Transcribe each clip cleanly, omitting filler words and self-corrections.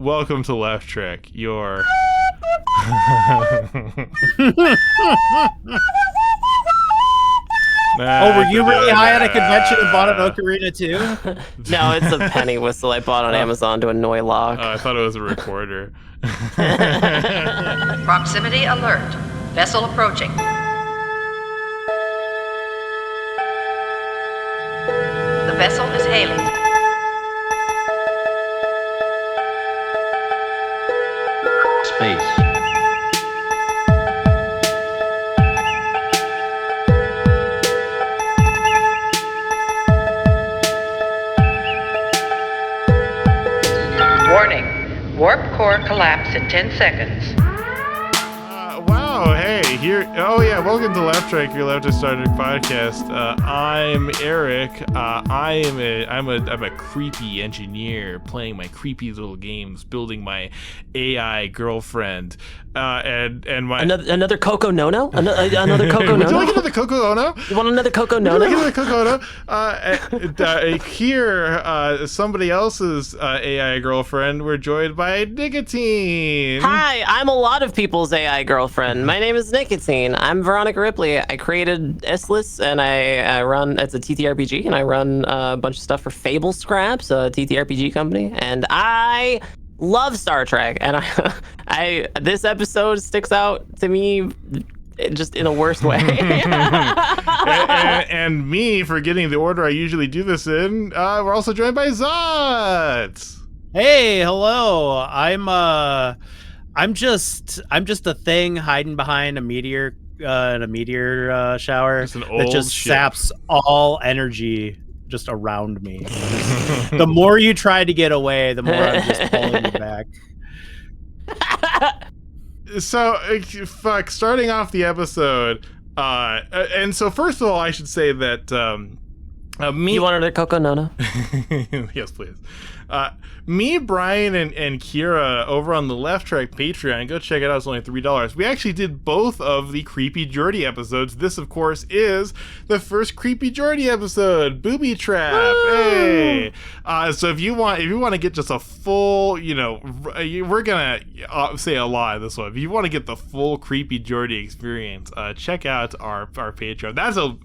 welcome to Left Trek, your... Oh, were you really high at a convention and bought an ocarina too? No, it's a penny whistle I bought on Amazon to annoy Locke. Oh, I thought it was a recorder. Proximity alert. Vessel approaching. The vessel is hailing. Space. Warning. Warp core collapse in 10 seconds. Wow, hey, here. Oh, yeah, welcome to Left Trek, your Left Started podcast. I'm Eric. I'm a creepy engineer playing my creepy little games, building my AI girlfriend. And my another Coco Nono? Another Coco Would you Nono? like another Coco Ono? You want another Coco Nono? Would you like another Coco Ono? Here, somebody else's AI girlfriend. We're joined by Nikatine. Hi, I'm a lot of people's AI girlfriend. My name is Nikatine. I'm Veronica Ripley. I created Essless, and I run, it's a TTRPG, and I run a bunch of stuff for Fable Scraps, a TTRPG company, and I love Star Trek, and I this episode sticks out to me just in a worse way. and me for getting the order I usually do this in. We're also joined by Zot. Hey, hello. I'm just a thing hiding behind a meteor in a meteor shower It's an old that just ship. saps all energy just around me. The more you try to get away, the more I'm just pulling you back. So, starting off the episode, and so first of all, I should say that me. You want another Coco Nono? Yes, please. Me, Brian, and Kira over on the Left Trek Patreon, go check it out. It's only $3. We actually did both of the Creepy Geordi episodes. This, of course, is the first Creepy Geordi episode, Booby Trap. Woo! Hey, so if you want to get just a full, we're gonna say a lot of this one. If you want to get the full Creepy Geordi experience, check out our Patreon. That's a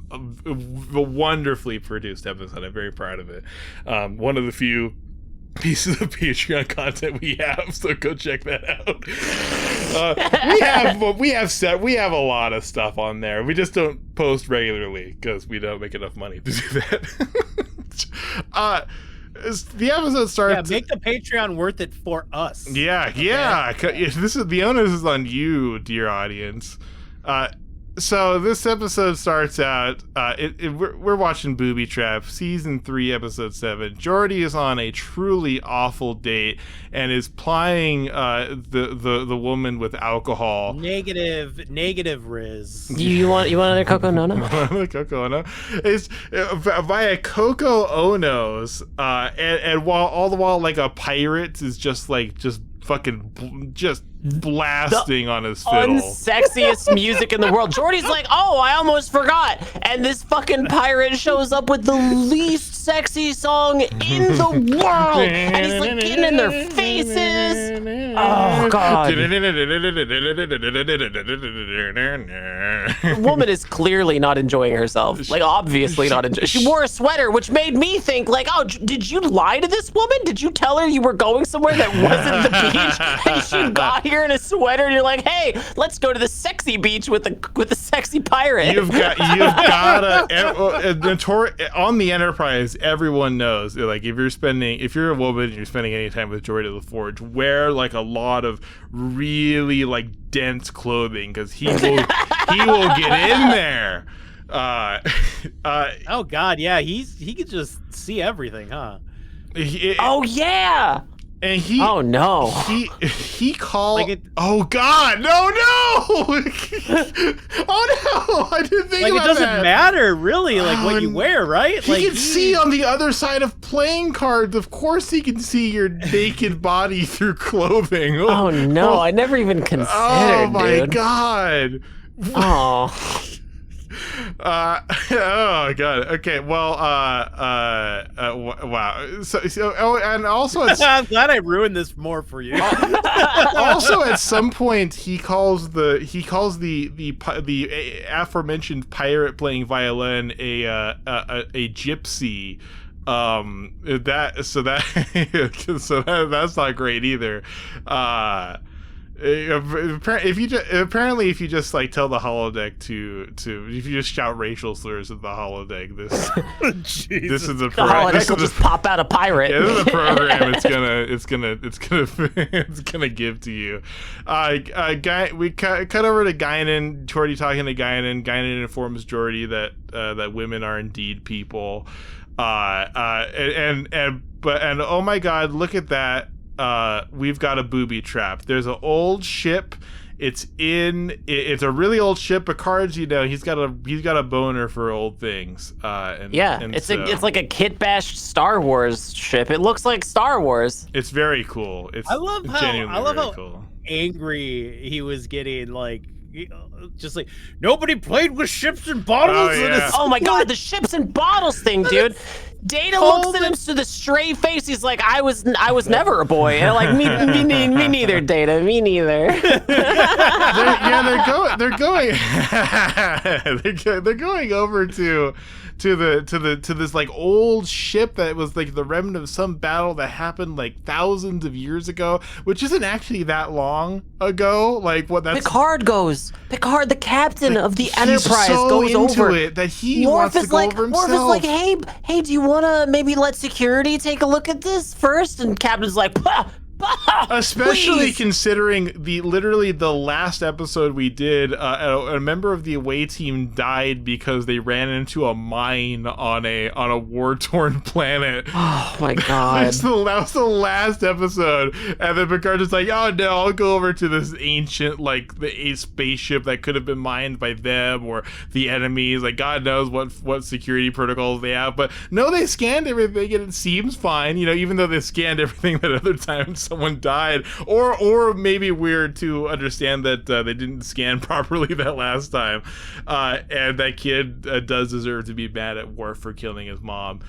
wonderfully produced episode. I'm very proud of it. One of the few pieces of Patreon content we have, so go check that out. We have a lot of stuff on there. We just don't post regularly because we don't make enough money to do that. The episode starts. Yeah, make the Patreon worth it for us. Yeah. This is the onus is on you, dear audience. So this episode starts out, we're watching Booby Trap, Season 3, Episode 7. Geordi is on a truly awful date and is plying the woman with alcohol. Negative Riz. You want another Coco Nono? Coco Ono. It's via Coco Onos, and all the while, like, a pirate is just fucking blasting on his fiddle. Unsexiest music in the world. Geordi's like, oh, I almost forgot. And this fucking pirate shows up with the least sexy song in the world. And he's like getting in their faces. Oh, God. The woman is clearly not enjoying herself. Like, obviously not enjoying. She wore a sweater, which made me think, like, oh, did you lie to this woman? Did you tell her you were going somewhere that wasn't the beach? And she got here in a sweater, and you're like, hey, let's go to the sexy beach with the sexy pirate. You've got on the Enterprise, everyone knows, like, if you're a woman and you're spending any time with Geordi La Forge, wear like a lot of really like dense clothing, because he will get in there. Oh God, yeah, he could just see everything, huh? Oh yeah. And he oh no he called oh God, no oh no, I didn't think like about it doesn't that. matter really, like what you wear, right? He can see on the other side of playing cards. Of course he can see your naked body through clothing. Oh no, I never even considered. Oh my dude. God. Oh. Oh god. Okay. Well. Wow. So. Oh, and also, I'm glad I ruined this more for you. also at some point he calls the aforementioned pirate playing violin a gypsy. That's not great either. If you just like tell the holodeck to if you just shout racial slurs at the holodeck, this is the holodeck will just pop out a pirate. Yeah, this is the program it's gonna give to you. We cut over to Geinen, Geordi talking to Geinen. Geinen informs Geordi that women are indeed people. And oh my god, look at that. We've got a booby trap. There's an old ship. It's a really old ship. Picard's, he's got a boner for old things. It's like a kit bashed Star Wars ship. It looks like Star Wars. It's very cool. I love how cool. Angry he was getting, like, just like, nobody played with ships and bottles. Oh my god, the ships and bottles thing, dude. Data looks at him to the straight face. He's like, I was never a boy. And like, me neither, Data. Me neither. They're going over to this like old ship that was like the remnant of some battle that happened like thousands of years ago, which isn't actually that long ago. Like what that's Picard, the captain of the Enterprise, so goes into over it that he Worf wants to go over himself. Worf is like, hey, do you want to maybe let security take a look at this first? And Captain's like, especially please. Considering literally the last episode we did, a member of the away team died because they ran into a mine on a war-torn planet. Oh my god. That was the last episod, and then Picard is like, oh no, I'll go over to this ancient, like, a spaceship that could have been mined by them or the enemies. Like, God knows what security protocols they have, but no, they scanned everything and it seems fine, even though they scanned everything that other times someone died, or maybe weird to understand that they didn't scan properly that last time, and that kid does deserve to be mad at Worf for killing his mom.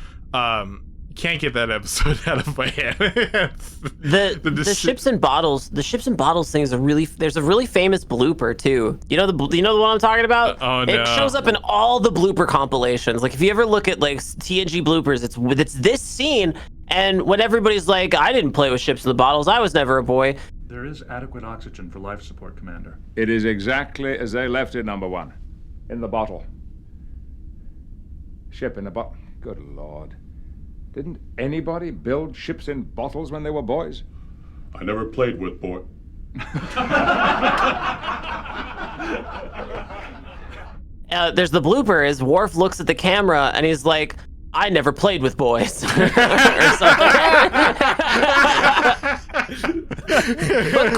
Can't get that episode out of my head. the ships and bottles thing is there's a really famous blooper too. You know the one I'm talking about? Oh no. It shows up in all the blooper compilations. Like if you ever look at like TNG bloopers, it's this scene, and when everybody's like, I didn't play with ships and the bottles, I was never a boy. There is adequate oxygen for life support, Commander. It is exactly as they left it, number one. In the bottle. Ship in the bottle. Good Lord. Didn't anybody build ships in bottles when they were boys? I never played with boy. There's the blooper is Worf looks at the camera and he's like, I never played with boys. Or something. But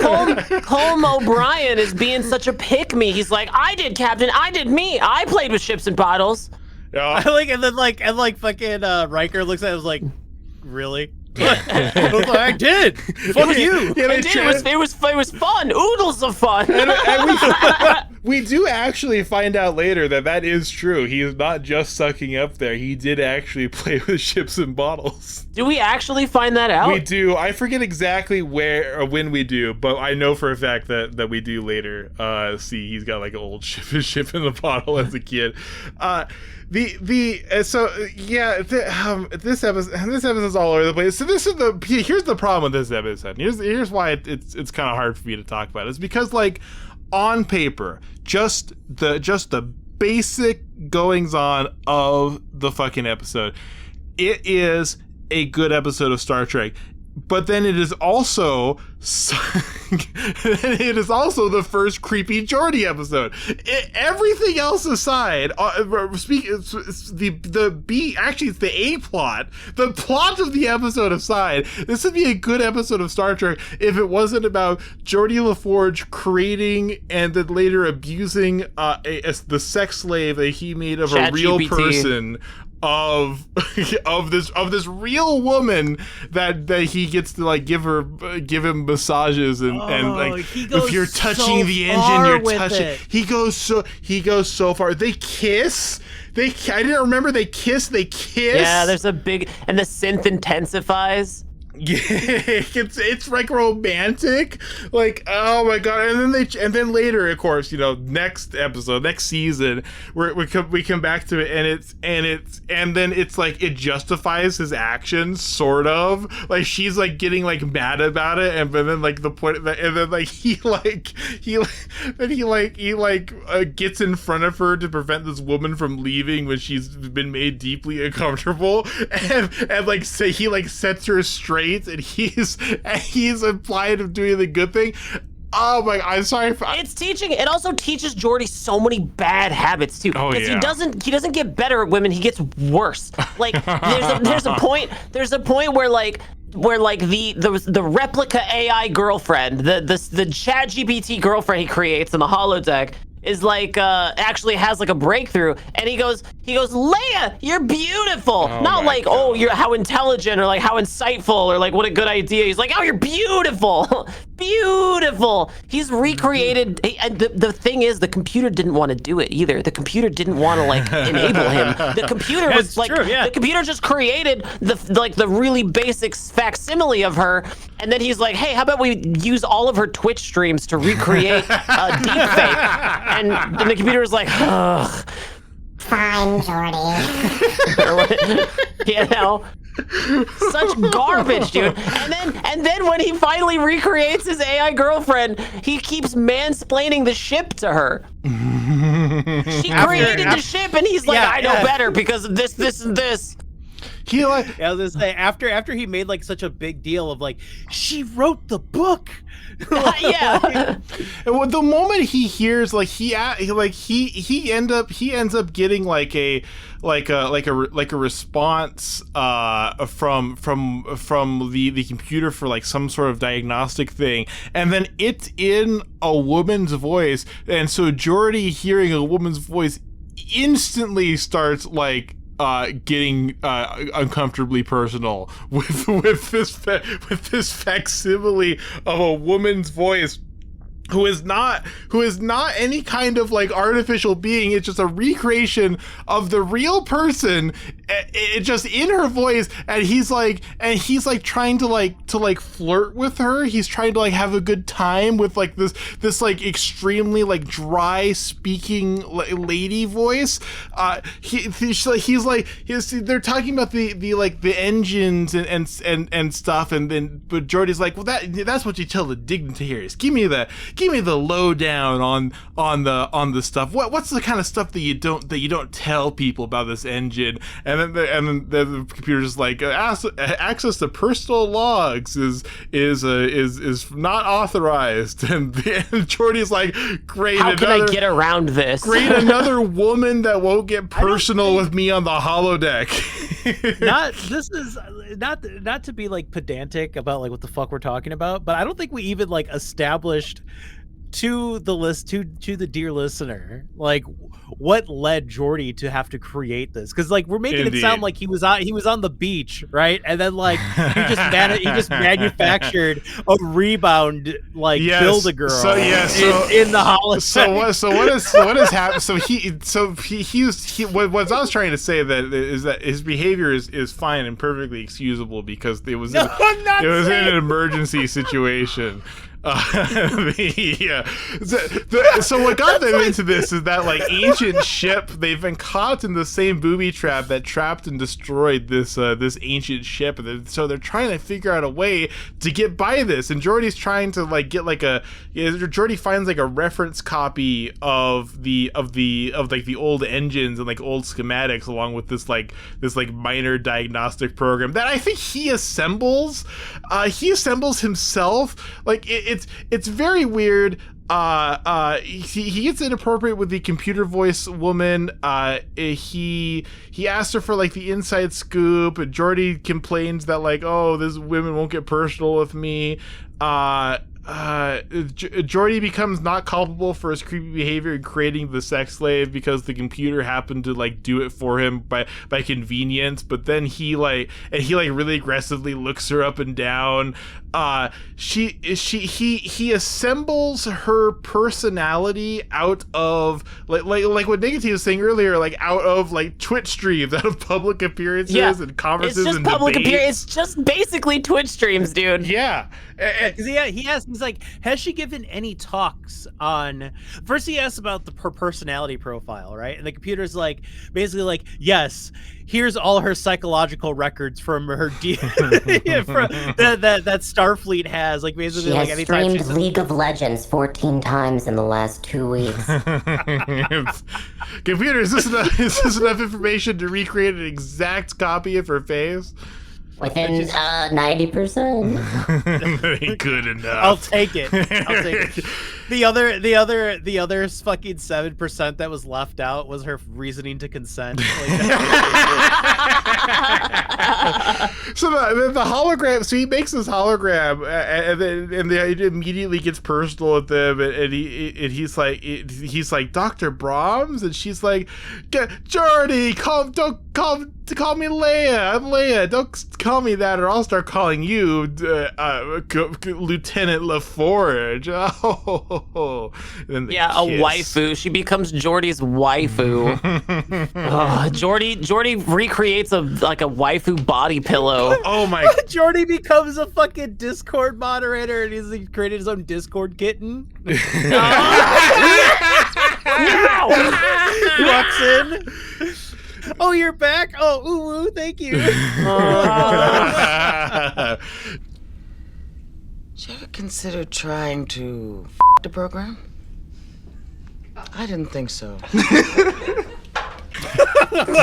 Colm O'Brien is being such a pick-me. He's like, I did, Captain. I did me. I played with ships and bottles. Yeah. And fucking Riker looks at it, was like, really? I did. Fuck you. Yeah, I did. It was fun. Oodles of fun. And we do actually find out later that is true. He is not just sucking up there. He did actually play with ships and bottles. Do we actually find that out? We do. I forget exactly where or when we do, but I know for a fact that we do later. See, he's got like an old ship in the bottle as a kid. This episode's all over the place. So here's the problem with this episode. Here's why it's kind of hard for me to talk about. It's because, like, on paper, just the basic goings on of the fucking episode, it is a good episode of Star Trek. But then it is also the first creepy Geordi episode. Everything else aside, it's the A plot. The plot of the episode aside, this would be a good episode of Star Trek if it wasn't about Geordi La Forge creating and then later abusing the sex slave that he made of a real person of this real woman that he gets to like give him massages and like if you're touching so the far engine, you're with touching. it. He goes so far. They kiss. I didn't remember they kiss. They kiss. Yeah, there's a big, and the synth intensifies. Yeah, it's like romantic, like, oh my god. And then later, of course, next episode, next season, we come back to it, and then it's like it justifies his actions, sort of, like she's like getting like mad about it, and then like the point that, and then like he gets in front of her to prevent this woman from leaving when she's been made deeply uncomfortable, and like say he like sets her straight. And he's implied of doing the good thing. Oh my! I'm sorry. It also teaches Geordi so many bad habits too. Oh, Because yeah. he doesn't get better at women. He gets worse. Like there's a point where the replica AI girlfriend, the Chat GPT girlfriend he creates in the holodeck is like actually has like a breakthrough, and he goes, Leia, you're beautiful. Not like, oh, you're how intelligent or like how insightful or like what a good idea. He's like, oh, you're beautiful. Beautiful. He's recreated, and the thing is, the computer didn't want to do it either. The computer didn't want to like enable him. The computer was like, true, yeah. The computer just created the really basic facsimile of her, and then he's like, hey, how about we use all of her Twitch streams to recreate a deepfake? And the computer was like, ugh. Fine, Geordi. Such garbage, dude. And then when he finally recreates his AI girlfriend, he keeps mansplaining the ship to her. She created the ship, and he's like, I know better because of this, and this. I was gonna say, after he made like such a big deal of like, she wrote the book. Yeah. And the moment he hears he ends up getting like a response from the computer for like some sort of diagnostic thing, and then it's in a woman's voice, and so Geordi, hearing a woman's voice, instantly starts like getting uncomfortably personal with this facsimile of a woman's voice who is not any kind of like artificial being. It's just a recreation of the real person, it just in her voice, and he's like trying to flirt with her. He's trying to like have a good time with like this like extremely like dry speaking lady voice. They're talking about the engines and stuff, and then but Geordi's like, well, that's what you tell the dignitaries. Give me the lowdown on the stuff. What's the kind of stuff that you don't tell people about this engine? And then the computer's just like, access to personal logs is not authorized. And Geordi's like, great. How can I get around this? Great, another woman that won't get personal with me on the holodeck. Not to be like pedantic about like what the fuck we're talking about, but I don't think we even like established to the dear listener like what led Geordi to have to create this, because like we're making it sound like he was on the beach, right? And then like he just manufactured a rebound like Build-A-Girl in the holodeck. So what has happened? What I was trying to say is that his behavior is fine and perfectly excusable because it was in an emergency situation. So what got them into this is that like ancient ship, they've been caught in the same booby trap that trapped and destroyed this ancient ship, and so they're trying to figure out a way to get by this, and Geordi's trying to like get like Geordi finds like a reference copy of the old engines and like old schematics, along with this minor diagnostic program that I think he assembles himself. Like it's very weird. He gets inappropriate with the computer voice woman. He asked her for like the inside scoop, and Geordi complains that like, oh, this women won't get personal with me. Geordi becomes not culpable for his creepy behavior in creating the sex slave because the computer happened to like do it for him by convenience. But then he really aggressively looks her up and down. He assembles her personality out of like what Nikatine was saying earlier, like out of like Twitch streams, out of public appearances and conferences. It's just and public debates. appearance. It's just basically Twitch streams, dude. Yeah. He's like, has she given any talks on? First, he asks about her personality profile, right? And the computer's like, basically like, yes, here's all her psychological records from her that Starfleet has. Like basically, She like has anytime streamed she's League of Legends 14 times in the last 2 weeks. Computer, is this enough information to recreate an exact copy of her face? Within 90%. Good enough. I'll take it. The other fucking 7% that was left out was her reasoning to consent. So the hologram. So he makes this hologram, and it immediately gets personal with them, and he's like Dr. Brahms, and she's like, Geordi, call me Leia. I'm Leia. Don't call me that, or I'll start calling you Lieutenant La Forge. Oh, then a waifu. She becomes Geordi's waifu. Geordi recreates a waifu body pillow. Oh my! Geordi becomes a fucking Discord moderator, and he's created his own Discord kitten. No! He walks in. Oh, you're back? Oh, ooh, thank you. Did you ever consider trying to the program? I didn't think so. I'm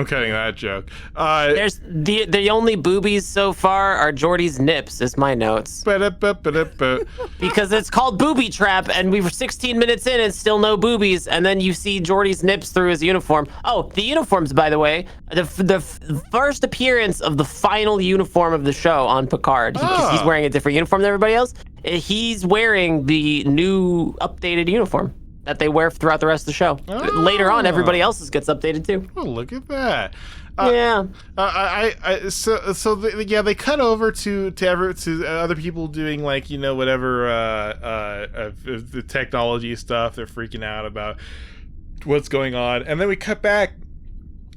cutting that joke. There's the only boobies so far are Geordi's nips, is my notes. Because it's called Booby Trap, and we were 16 minutes in and still no boobies, and then you see Geordi's nips through his uniform. Oh, the uniforms, by the way, the first appearance of the final uniform of the show on Picard, because he's wearing a different uniform than everybody else. He's wearing the new updated uniform that they wear throughout the rest of the show. Later on, everybody else's gets updated too. Oh, look at that. Yeah. They cut over to other people doing like, you know, whatever the technology stuff. They're freaking out about what's going on, and then we cut back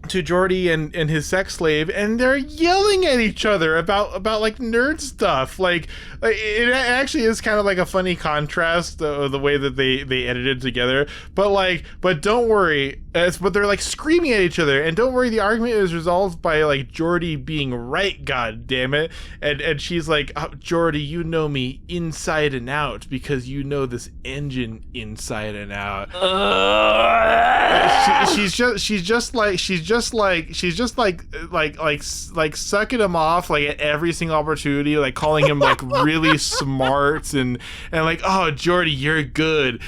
to Geordi and his sex slave, and they're yelling at each other about like nerd stuff. Like it actually is kind of like a funny contrast, the way that they edited together. But don't worry, but they're like screaming at each other, and don't worry, the argument is resolved by like Geordi being right. God damn it! And she's like, oh, Geordi, you know me inside and out because you know this engine inside and out. She's just like sucking him off like at every single opportunity, like calling him like really smart and like, oh, Geordi, you're good,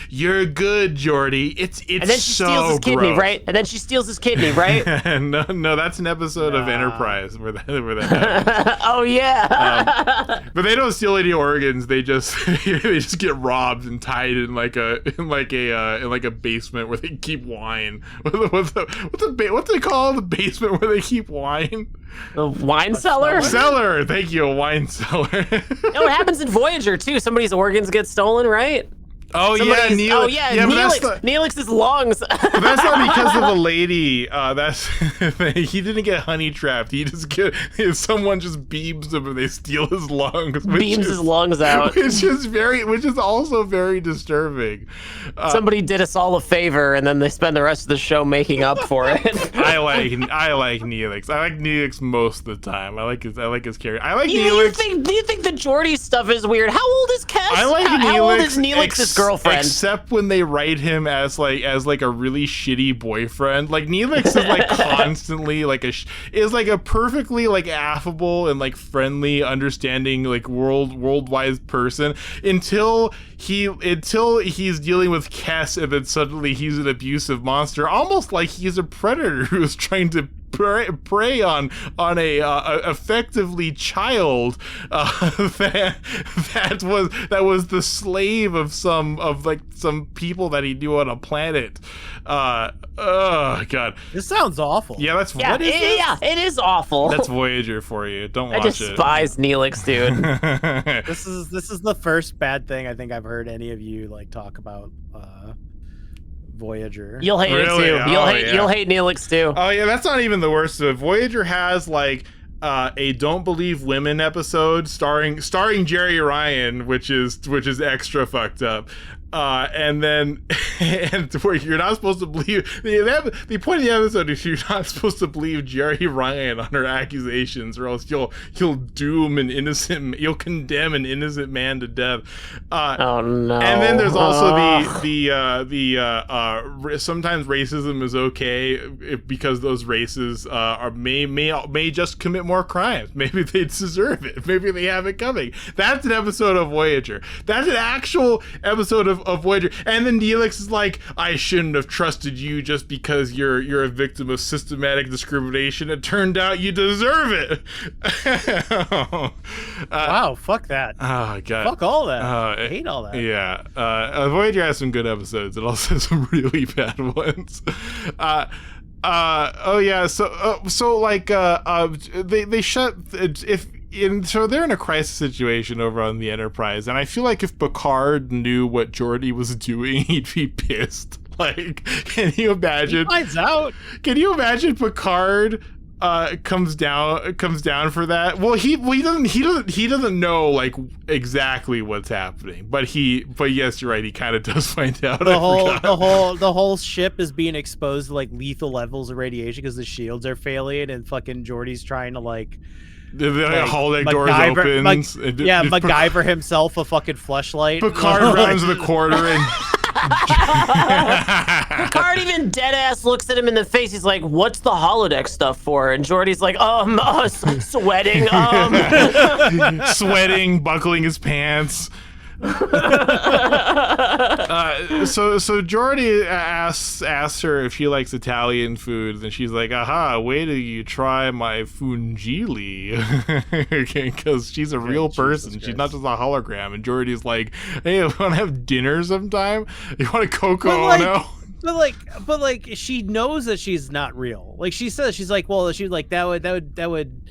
Geordi. It's and then she so steals his kidney, gross. right? And then she steals his kidney, right? no, that's an episode of Enterprise where that happens. Oh yeah. But they don't steal any organs. They just get robbed and tied in like a basement where they keep wine. What's they call the basement where they keep wine? The wine cellar? Cellar. Thank you, a wine cellar. It happens in Voyager too. Somebody's organs get stolen, right? Neelix's lungs. But that's not because of the lady. He didn't get honey trapped. He just someone just beams him and they steal his lungs. His lungs out. Which is also very disturbing. Somebody did us all a favor, and then they spend the rest of the show making up for it. I like Neelix. I like Neelix most of the time. I like his character. I like Neelix. Do you think the Geordi stuff is weird? How old is Kes? I like Neelix. How old is Neelix's girlfriend? Except when they write him as like a really shitty boyfriend. Like Neelix is like constantly like is like a perfectly like affable and like friendly, understanding like worldwide person until he's dealing with Kes, and then suddenly he's an abusive monster, almost like he's a predator who's trying to prey on a effectively child that was the slave of some people that he knew on a planet. Oh God, this sounds awful. Yeah, what is this? Yeah, it is awful. That's Voyager for you. Don't watch it. I despise Neelix, dude. This is the first bad thing I think I've heard any of you like talk about Voyager. You'll hate it too. You'll hate Neelix too. Oh yeah, that's not even the worst of it. Voyager has like a Don't Believe Women episode starring Jerry Ryan, which is extra fucked up. And then where you're not supposed to believe the point of the episode is you're not supposed to believe Jerry Ryan on her accusations, or else you'll condemn an innocent man to death. Oh no! And then there's also the sometimes racism is okay because those races may just commit more crimes. Maybe they deserve it. Maybe they have it coming. That's an episode of Voyager. That's an actual episode of Voyager. And then Neelix is like, I shouldn't have trusted you just because you're a victim of systematic discrimination. It turned out you deserve it. Wow, fuck that. Oh god. Fuck all that. I hate all that. Yeah. Voyager has some good episodes. It also has some really bad ones. Oh yeah. So like they shut so they're in a crisis situation over on the Enterprise, and I feel like if Picard knew what Geordi was doing, he'd be pissed. Like, can you imagine? He finds out. Can you imagine Picard comes down for that? Well, he doesn't know like exactly what's happening, but yes, you're right. He kind of does find out. The whole ship is being exposed to like lethal levels of radiation because the shields are failing, and fucking Geordi's trying to like. The holodeck doors opens. MacGyver himself a fucking fleshlight. Picard runs the corridor and Picard even dead ass looks at him in the face. He's like, "What's the holodeck stuff for?" And Geordi's like, sweating, sweating, buckling his pants. So Geordi asks her if she likes Italian food, and she's like, "Aha! Wait till you try my fungili," because she's a real person. She's not just a hologram. And Geordi's like, "Hey, want to have dinner sometime? You want a Coco Ono?" But like, she knows that she's not real. Like she says, she's like, well, she's like that would,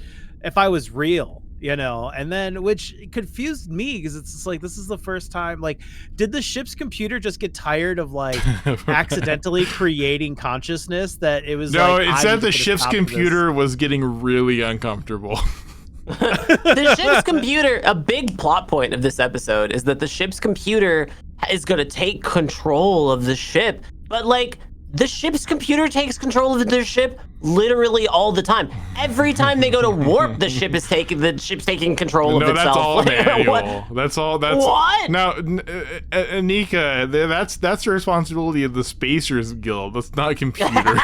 if I was real. You know, and then which confused me because it's just like, this is the first time. Like, did the ship's computer just get tired of like accidentally creating consciousness that it was? No, like, it said the ship's computer was getting really uncomfortable. The ship's computer, a big plot point of this episode is that the ship's computer is going to take control of the ship, but like the ship's computer takes control of their ship literally all the time. Every time they go to warp, the ship's taking control of itself. No, that's all manual. That's all. That's what? Now, Anika, that's the responsibility of the Spacers Guild. That's not computers.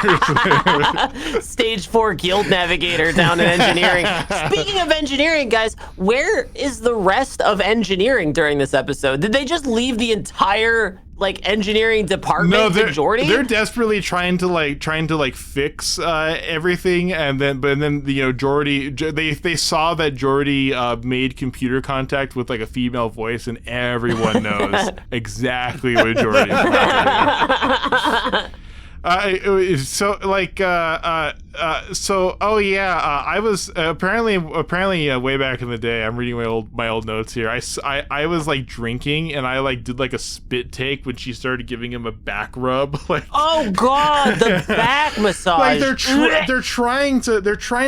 Stage 4 guild navigator down in engineering. Speaking of engineering, guys, where is the rest of engineering during this episode? Did they just leave the entire like engineering department to Geordi? They're desperately trying to fix everything, and then Geordi, they saw that Geordi made computer contact with like a female voice, and everyone knows exactly what Geordi is. I was apparently way back in the day. I'm reading my old notes here. I was like drinking, and I like did like a spit take when she started giving him a back rub. Like, oh god, the back massage. Like they're trying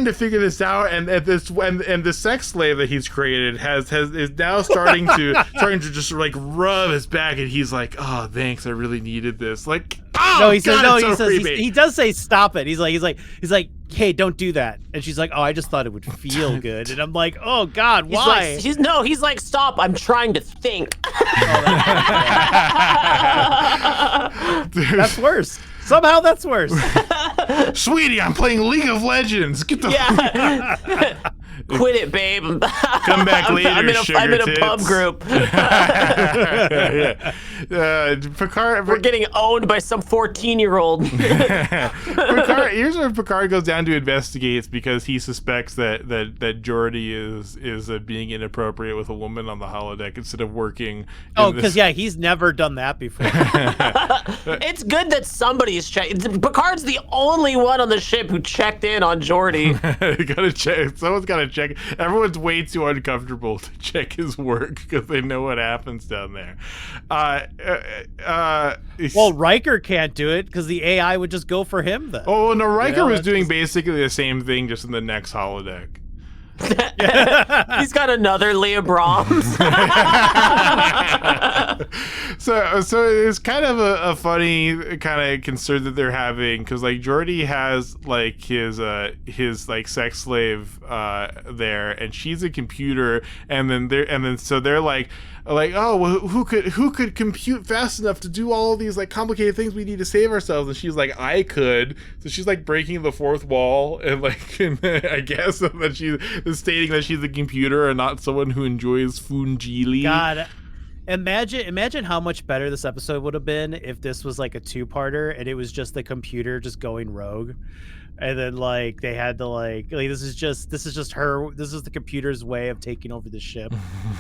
to figure this out, and the sex slave that he's created is now starting to just like rub his back, and he's like, oh thanks, I really needed this. Like, oh, no, he God, says he does say stop it. He's like, hey, don't do that. And she's like, oh, I just thought it would feel good. And I'm like, oh God, why? He's like, stop, I'm trying to think. That's worse. Somehow that's worse. Sweetie, I'm playing League of Legends. Get the Quit it, babe. Come back later, I'm in a pub tits. group. Picard. We're getting owned by some 14-year-old. Picard. Here's where Picard goes down to investigate. It's because he suspects that Geordi is being inappropriate with a woman on the holodeck instead of working. Oh, because he's never done that before. It's good that somebody's checking. Picard's the only one on the ship who checked in on Geordi. Gotta check. Someone's gotta check. Everyone's way too uncomfortable to check his work because they know what happens down there. Well, Riker can't do it because the AI would just go for him then. Oh no, Riker was doing basically the same thing, just in the next holodeck. He's got another Leah Brahms. So it's kind of a funny kind of concern that they're having, because like Geordi has like his like sex slave there, and she's a computer, and then they're like, oh, well, who could compute fast enough to do all of these like complicated things we need to save ourselves? And she's like, I could. So she's like breaking the fourth wall, and like I guess that she's stating that she's a computer and not someone who enjoys Fungili. God, imagine how much better this episode would have been if this was like a two-parter and it was just the computer just going rogue. And then like they had to like this is just the computer's way of taking over the ship.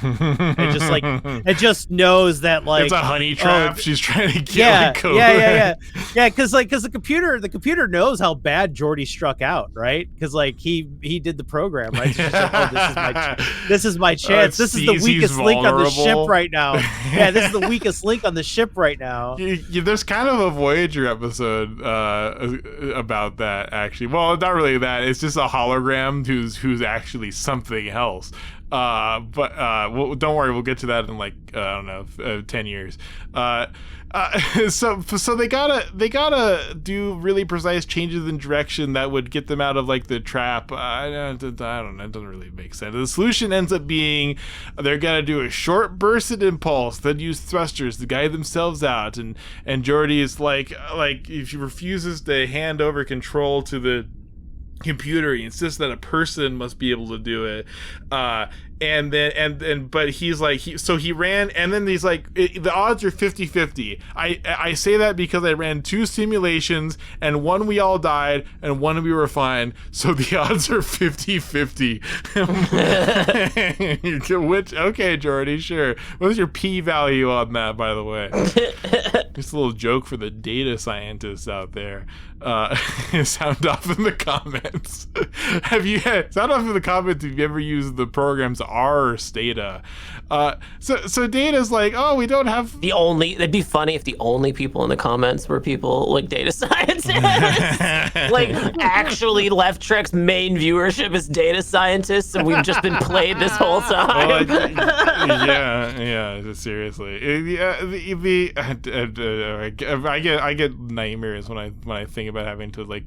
It just knows that like it's a honey trap. She's trying to kill Code. Yeah. Because the computer knows how bad Geordi struck out, right? Because like he did the program, right? So she's like, this is my chance. This is the weakest link on the ship right now. Yeah, this is the weakest link on the ship right now. There's kind of a Voyager episode about that. Actually, well, not really that. It's just a hologram who's actually something else. But don't worry, we'll get to that in like I don't know, 10 years. So they gotta do really precise changes in direction that would get them out of like the trap. I don't know. It doesn't really make sense. The solution ends up being they're gonna do a short bursted impulse, then use thrusters to guide themselves out. And Geordi is like if she refuses to hand over control to the computer, he insists that a person must be able to do it. But he's like, he ran, and then he's like, the odds are 50-50. I say that because I ran 2 simulations, and one we all died, and one we were fine, so the odds are 50-50. Which, okay, Geordi, sure. What's your p-value on that, by the way? Just a little joke for the data scientists out there. Sound off in the comments. Sound off in the comments if you ever used the program's R Stata. So Data's like, oh, we don't have it'd be funny if the only people in the comments were people like data scientists. Like actually Left Trek's main viewership is data scientists, and we've just been played this whole time. Yeah, seriously. I get nightmares when I think about having to like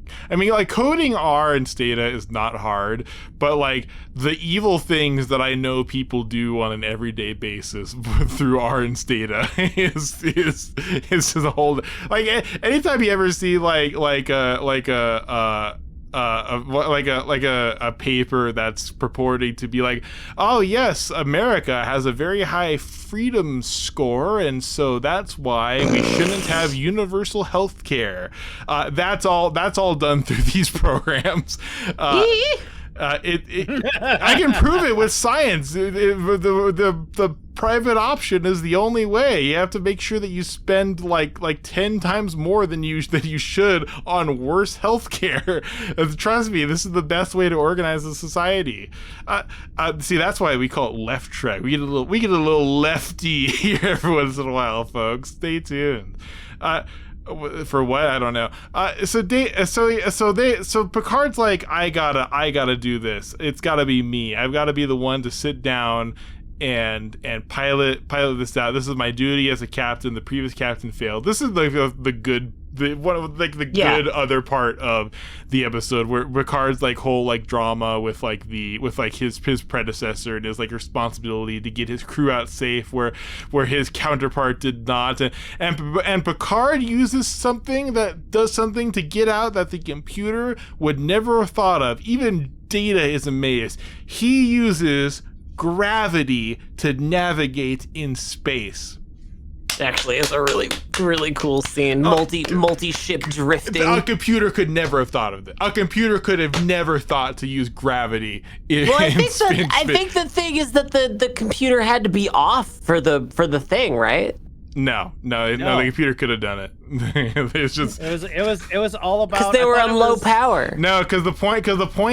coding R and Stata is not hard, but like the evil things that I know people do on an everyday basis through R and Stata is just a whole, like anytime you ever see a paper that's purporting to be like, oh yes, America has a very high freedom score, and so that's why we shouldn't have universal health care. That's all done through these programs. I can prove it with science. The private option is the only way. You have to make sure that you spend like 10 times more than you should on worse healthcare. Trust me, this is the best way to organize a society. See, that's why we call it Left Trek. We get a little lefty here every once in a while, folks. Stay tuned. For what? I don't know. So Picard's like, I gotta do this. It's gotta be me. I've gotta be the one to sit down and pilot this out. This is my duty as a captain. The previous captain failed. This is the good. Good other part of the episode where Picard's like whole like drama with his predecessor and his like responsibility to get his crew out safe where his counterpart did not, and Picard uses something that does something to get out that the computer would never have thought of. Even Data is amazed. He uses gravity to navigate in space. Actually, it's a really, really cool scene. Multi-ship drifting. A computer could never have thought of that. A computer could have never thought to use gravity. I think the thing is that the computer had to be off for the thing, right? No, the computer could have done it. It's just it was all about because they were on low power. No, because the point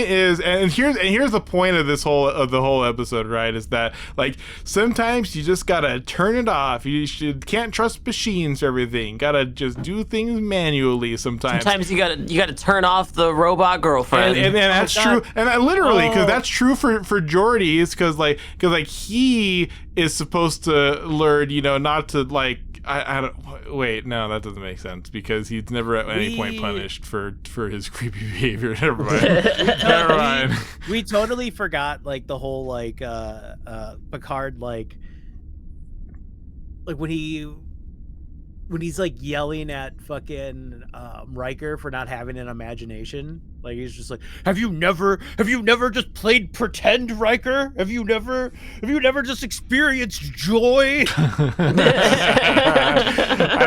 is, and here's the point of the whole episode, right? Is that like sometimes you just gotta turn it off. Can't trust machines for everything. Gotta just do things manually sometimes. Sometimes you gotta turn off the robot girlfriend. And that's true. And literally, because that's true for Geordi, is because he is supposed to learn, not to like. I don't wait. No, that doesn't make sense because he's never at any point punished for his creepy behavior. Never mind. We totally forgot like the whole Picard like when he's like yelling at fucking Riker for not having an imagination. Like he's just like, have you never just played pretend, Riker? Have you never just experienced joy? I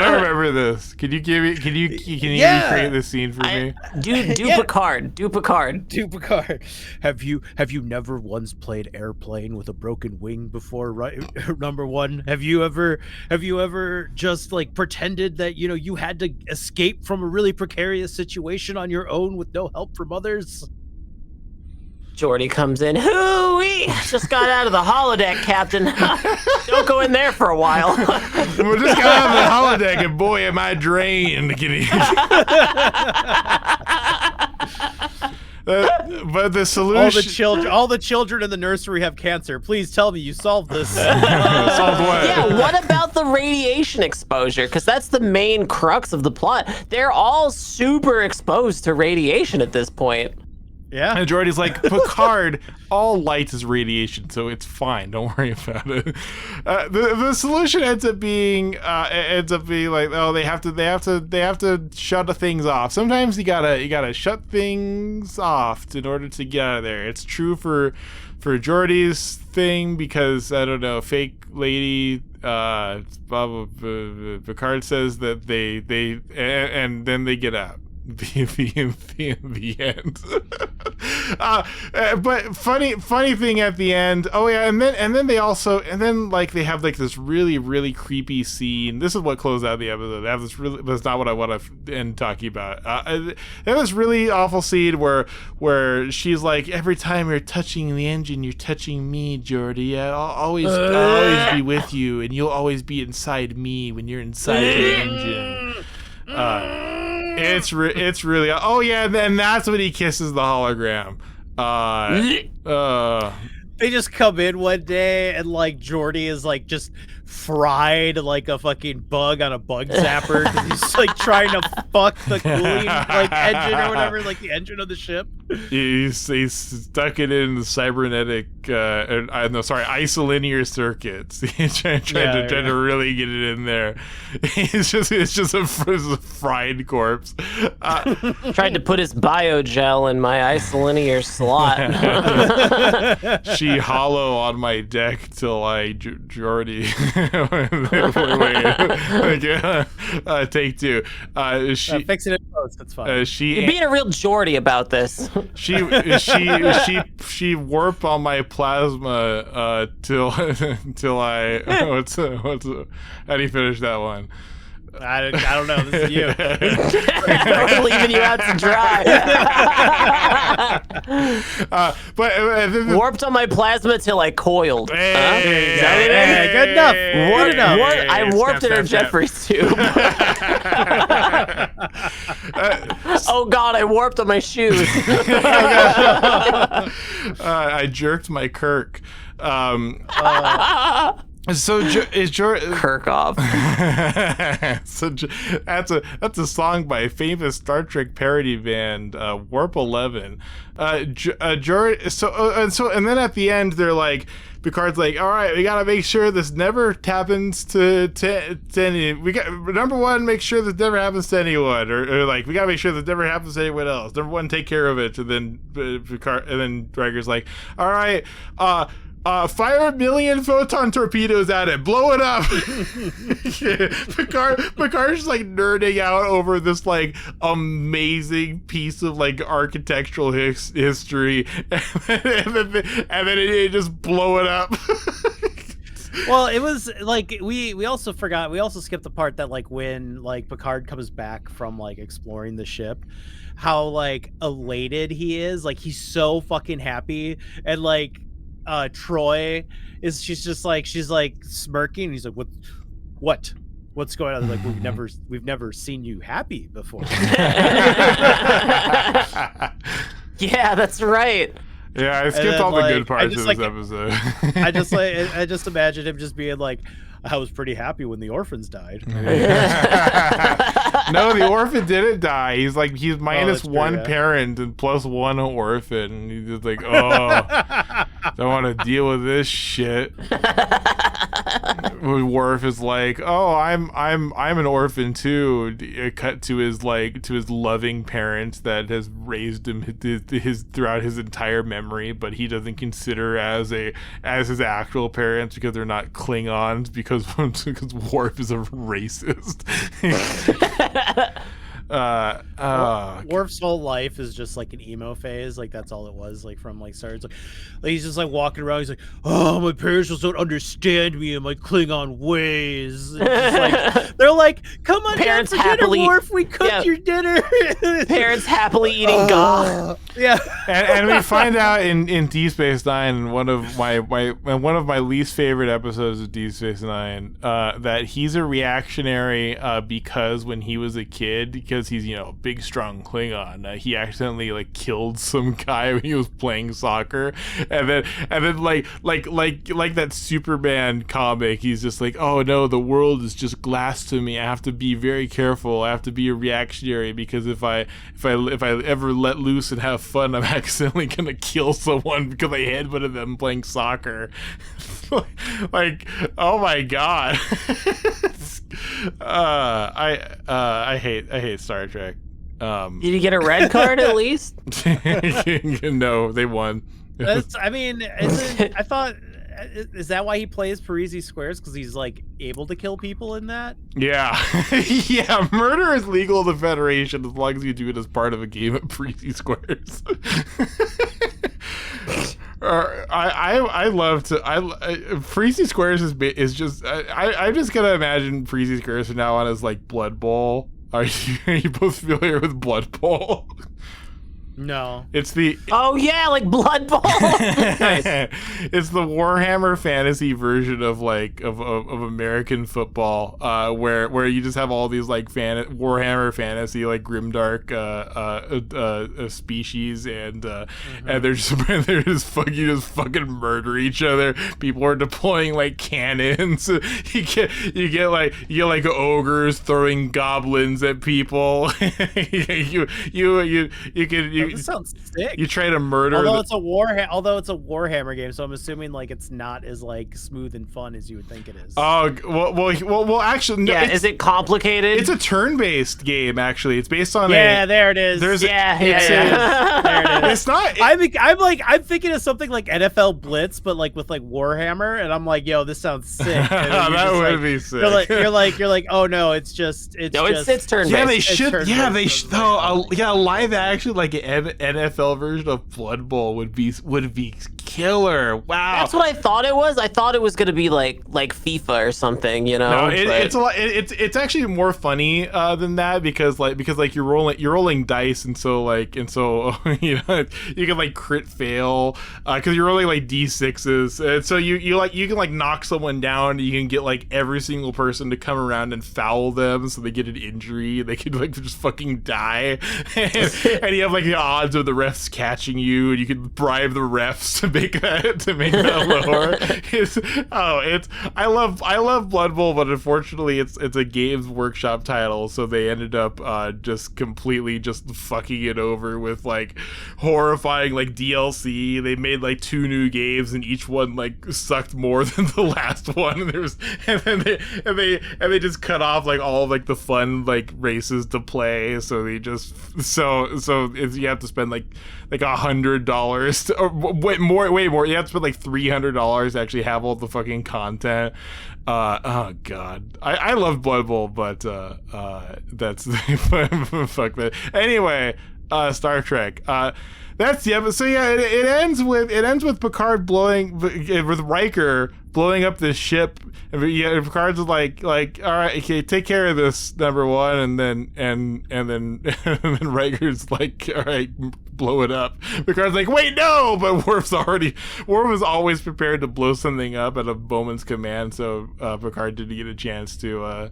don't remember this. Can you recreate this scene for me? Do Picard. Do Picard. Have you never once played airplane with a broken wing before, right? Number one, have you ever just like pretended that you had to escape from a really precarious situation on your own with no help from others? Geordi comes in. Hooey! Just got out of the holodeck, Captain. Don't go in there for a while. We just got out of the holodeck, and boy, am I drained. But the solution. All the children in the nursery have cancer. Please tell me you solved this. Solved what? Yeah, what about the radiation exposure? Because that's the main crux of the plot. They're all super exposed to radiation at this point. Yeah. And Geordi's like, Picard, all light is radiation, so it's fine. Don't worry about it. The solution ends up being like, oh, they have to shut things off. Sometimes you gotta shut things off in order to get out of there. It's true for Geordi's thing because I don't know, fake lady. Picard says that they and then they get out. The end. But funny thing at the end. Oh yeah, and then they have like this really, really creepy scene. This is what closed out the episode. They have this really. That's not what I want to end talking about. They have this really awful scene where she's like, every time you're touching the engine, you're touching me, Geordi. I'll always be with you, and you'll always be inside me when you're inside the engine. It's really. Oh yeah, and that's when he kisses the hologram. They just come in one day and like Geordi is like just fried like a fucking bug on a bug zapper because he's like trying to fuck the cooling like engine or whatever, like the engine of the ship. He's stuck it in the cybernetic, isolinear circuits. He's trying to really get it in there. It's just a fried corpse. Tried to put his biogel in my isolinear slot. She hollow on my deck till I Geordi. Wait. Take two. Fix it in post. That's fine. You're being a real Geordi about this. She warped on my plasma till I what's how do you finish that one? I don't know. This is you. We're leaving you out to dry. Warped on my plasma till I coiled. Hey, good enough. Good enough. I warped in her Jeffries tube. Oh God, I warped on my shoes. I jerked my Kirk. So is Kirk off. So that's a song by a famous Star Trek parody band, Warp 11. And then at the end they're like, Picard's like, all right, we gotta make sure this never happens to any. We got number one, make sure this never happens to anyone, or like we gotta make sure this never happens to anyone else. Number one, take care of it. And then Picard, and then Riker's like, all right, fire 1 million photon torpedoes at it, blow it up. Picard's like nerding out over this like amazing piece of like architectural history, and then it just blow it up. Well, it was like we also skipped the part that like when like Picard comes back from like exploring the ship, how like elated he is, like he's so fucking happy, and like Troy she's like smirking, and he's like, what's going on? They're like, we've never seen you happy before. Yeah, that's right. Yeah, I skipped all the good parts of this episode. I just imagine him just being like, I was pretty happy when the orphans died. No, the orphan didn't die. He's minus one true, yeah. parent and plus one orphan. And he's just like, oh, don't want to deal with this shit. Worf is like, oh, I'm an orphan too. Cut to his loving parents that has raised him his throughout his entire memory, but he doesn't consider as his actual parents because they're not Klingons, because Worf is a racist. Worf's whole life is just like an emo phase, like that's all it was, like from like starts like he's just like walking around, he's like, oh, my parents just don't understand me and my Klingon ways. Like, they're like, come on, parents down for happily, dinner, Worf, we cooked your dinner. Parents happily eating gah. Yeah. and we find out in Deep Space Nine, one of my least favorite episodes of Deep Space Nine, that he's a reactionary because when he was a kid, because he's a big strong Klingon, he accidentally like killed some guy when he was playing soccer, and then like that Superman comic, he's just like, oh no, the world is just glass to me. I have to be very careful. I have to be a reactionary because if I ever let loose and have fun, I'm accidentally gonna kill someone because I headbutted them playing soccer. Like, oh my god. I hate Star Trek. Did you get a red card at least? No, they won. I thought, is that why he plays Parisi Squares? Because he's like able to kill people in that? Yeah. Yeah, murder is legal in the Federation as long as you do it as part of a game of Parisi Squares. Parisi Squares is just I'm just gonna imagine Parisi Squares from now on as like Blood Bowl. Are you both familiar with Blood Bowl? No. It's the like Blood Bowl. Nice. It's the Warhammer fantasy version of like of American football, where you just have all these like Warhammer fantasy like grimdark species, and they're just fucking murder each other. People are deploying like cannons. You get like ogres throwing goblins at people. you can. This sounds sick. You try to murder. Although it's a Warhammer game, so I'm assuming like it's not as like smooth and fun as you would think it is. Oh well. Actually, no, yeah. Is it complicated? It's a turn-based game. Actually, it's based on there it is. There it is. There it is. It's not. I'm thinking of something like NFL Blitz, but like with like Warhammer, and I'm like, yo, this sounds sick. That would be sick. You're like, oh no, it's turn-based. Yeah, they should. Yeah, they should. Live action like an NFL version of Blood Bowl would be killer. Wow, that's what I thought it was. I thought it was gonna be like FIFA or something. No, it's a lot. It's actually more funny than that because you're rolling dice, and so you can like crit fail because you're rolling like d6s, and so you can like knock someone down. You can get like every single person to come around and foul them, so they get an injury. They could like just fucking die, and you have like the odds of the refs catching you, and you can bribe the refs to make make that lore. I love Blood Bowl, but unfortunately it's a Games Workshop title, so they ended up just completely just fucking it over with like horrifying like DLC. They made like 2 new games, and each one like sucked more than the last one. And they just cut off like all of like the fun like races to play. So they just you have to spend like $100 or way more. You have to spend like $300 to actually have all the fucking content. Oh god, I love Blood Bowl, but that's fuck that. Anyway, Star Trek. That's the episode. So yeah, it ends with Picard with Riker blowing up this ship. And yeah, Picard's like, all right, okay, take care of this, number one, and then Riker's like, all right, blow it up. Picard's like, wait, no, but Worf was always prepared to blow something up at a moment's command, so Picard didn't get a chance to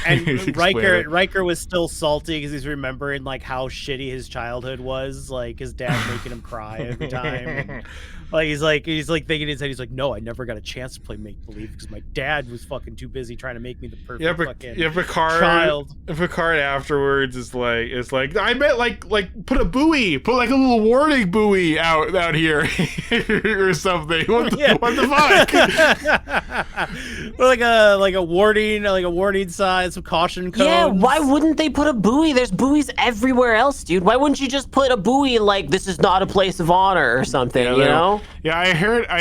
and Riker was still salty because he's remembering like how shitty his childhood was, like his dad making him cry every time. And, like he's like thinking inside, he's like, no, I never got a chance to play make believe because my dad was fucking too busy trying to make me the perfect fucking child. Picard afterwards is like I meant like put a buoy, put like a little warning buoy out here or something. What the fuck? like a warning sign, some caution codes. Yeah, why wouldn't they put a buoy? There's buoys everywhere else, dude. Why wouldn't you just put a buoy like this is not a place of honor or something, you know? Yeah, I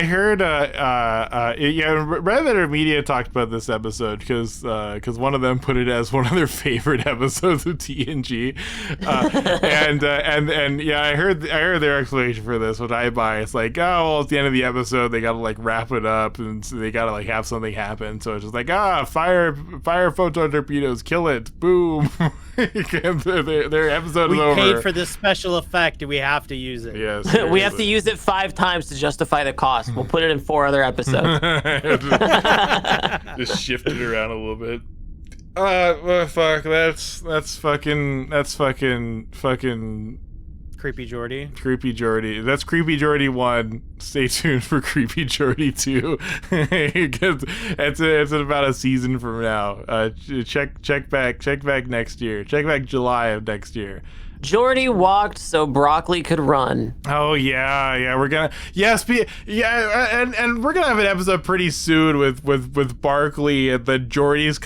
heard Red Letter Media talked about this episode because one of them put it as one of their favorite episodes of TNG. And yeah, I heard their explanation for this, which I buy. It's like, oh, well, at the end of the episode they gotta like wrap it up, and so they gotta like have something happen. So it's just like, fire photon torpedoes, kill it, boom. their episode is over. We paid for this special effect, and we have to use it. Yes, we have to use it 5 times to justify the cost. We'll put it in 4 other episodes. Just shift it around a little bit. Well, fuck. That's fucking Creepy Geordi. Creepy Geordi. That's Creepy Geordi 1. Stay tuned for Creepy Geordi 2. it's in about a season from now. Check back next year. Check back July of next year. Geordi walked so broccoli could run. Oh yeah, we're gonna and we're gonna have an episode pretty soon with Barkley, and then Geordi's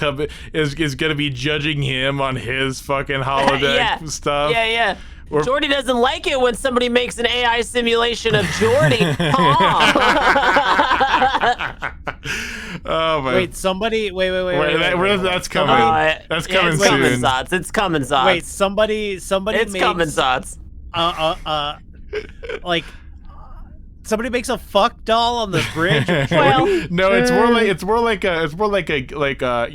is gonna be judging him on his fucking holodeck stuff. Yeah. Geordi doesn't like it when somebody makes an AI simulation of Geordi. Oh my! Wait, somebody! Wait! That's coming. That's coming soon. It's coming, Zots. Wait, somebody! It's coming, Zots. Like somebody makes a fuck doll on the bridge. Well, no, it's more like you